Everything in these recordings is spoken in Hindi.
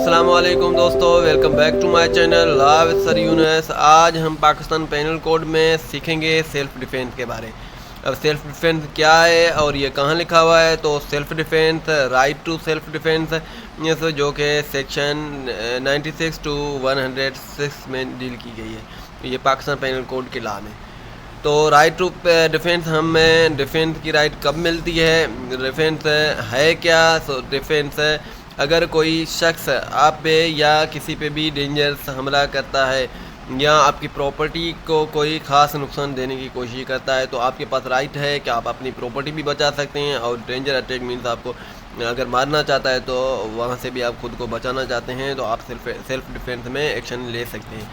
अस्सलामुअलैकुम दोस्तों, welcome back to my channel law with sir Yunus. आज हम पाकिस्तान पेनल कोड में सीखेंगे सेल्फ डिफेंस के बारे। अब सेल्फ डिफेंस क्या है और ये कहाँ लिखा हुआ है। तो self defence, right to self defence, जो कि सेक्शन 96 टू 106 में डील की गई है। ये पाकिस्तान पेनल कोड के लॉ में। तो राइट टू डिफेंस, हमें डिफेंस की राइट कब मिलती है, डिफेंस है क्या। सो डिफेंस, अगर कोई शख्स आप पे या किसी पे भी डेंजरस हमला करता है या आपकी प्रॉपर्टी को कोई ख़ास नुकसान देने की कोशिश करता है, तो आपके पास राइट है कि आप अपनी प्रॉपर्टी भी बचा सकते हैं। और डेंजर अटैक मीन्स आपको अगर मारना चाहता है तो वहाँ से भी आप खुद को बचाना चाहते हैं, तो आप सेल्फ डिफेंस में एक्शन ले सकते हैं।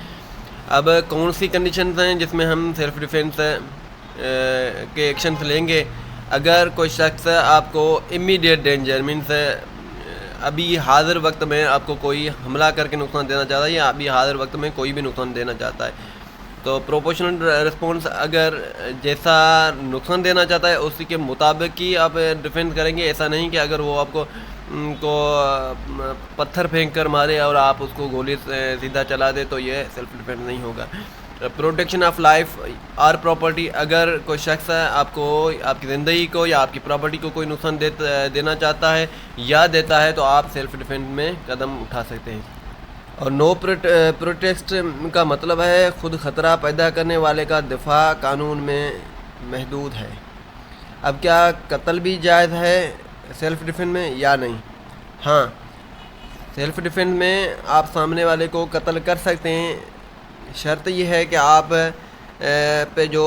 अब कौन सी कंडीशंस हैं जिसमें हम सेल्फ डिफेंस के एक्शंस लेंगे। अगर कोई शख्स आपको इमीडिएट डेंजर मीन्स अभी हाजिर वक्त में आपको कोई हमला करके नुकसान देना चाहता है या अभी हाजिर वक्त में कोई भी नुकसान देना चाहता है, तो प्रोपोर्शनल रिस्पॉन्स, अगर जैसा नुकसान देना चाहता है उसी के मुताबिक ही आप डिफेंस करेंगे। ऐसा नहीं कि अगर वो आपको पत्थर फेंक कर मारे और आप उसको गोली सीधा चला दे, तो ये सेल्फ डिफेंस नहीं होगा। प्रोटेक्शन ऑफ लाइफ और प्रॉपर्टी, अगर कोई शख्स आपको आपकी ज़िंदगी को या आपकी प्रॉपर्टी को कोई नुकसान देना चाहता है या देता है, तो आप सेल्फ डिफेंस में कदम उठा सकते हैं। और नो प्रोटेक्ट का मतलब है खुद ख़तरा पैदा करने वाले का दिफा कानून में महदूद है। अब क्या कत्ल भी जायज़ है सेल्फ डिफेंस में या नहीं? हाँ, सेल्फ डिफेंस में आप सामने वाले को कत्ल कर सकते हैं। शर्त यह है कि आप पे जो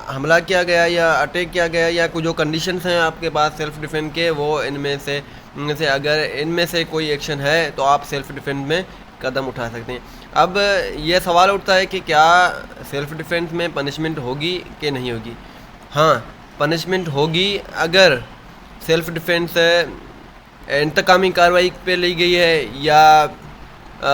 हमला किया गया या अटैक किया गया या कुछ जो कंडीशंस हैं आपके पास सेल्फ डिफेंस के, वो इनमें से अगर इनमें से कोई एक्शन है तो आप सेल्फ डिफेंस में कदम उठा सकते हैं। अब ये सवाल उठता है कि क्या सेल्फ डिफेंस में पनिशमेंट होगी कि नहीं होगी। हाँ, पनिशमेंट होगी अगर सेल्फ डिफेंस इंतकामी कार्रवाई पे ली गई है या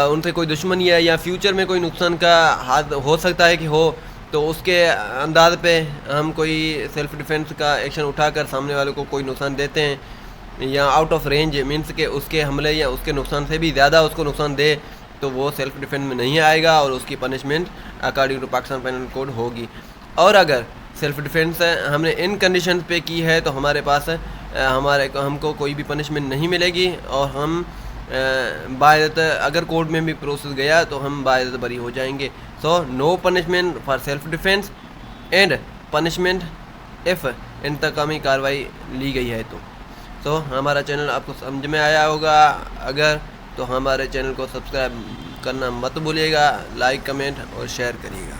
उनसे कोई दुश्मनी है या फ्यूचर में कोई नुकसान का हाथ हो सकता है कि हो, तो उसके अंदाज पे हम कोई सेल्फ डिफेंस का एक्शन उठाकर सामने वाले को कोई नुकसान देते हैं या आउट ऑफ रेंज मीन्स के उसके हमले या उसके नुकसान से भी ज़्यादा उसको नुकसान दे, तो वो सेल्फ डिफेंस में नहीं आएगा और उसकी punishment according to Pakistan penal code होगी। और अगर सेल्फ डिफेंस हमने इन कंडीशन पे की है तो हमारे पास हमको कोई भी पनिशमेंट नहीं मिलेगी और हम बायत अगर कोर्ट में भी प्रोसेस गया तो हम बायत बरी हो जाएंगे। So no punishment for self defence and punishment if इंतकामी कार्रवाई ली गई है। तो हमारा चैनल आपको समझ में आया होगा। अगर तो हमारे चैनल को सब्सक्राइब करना मत भूलिएगा, लाइक, कमेंट और शेयर करिएगा।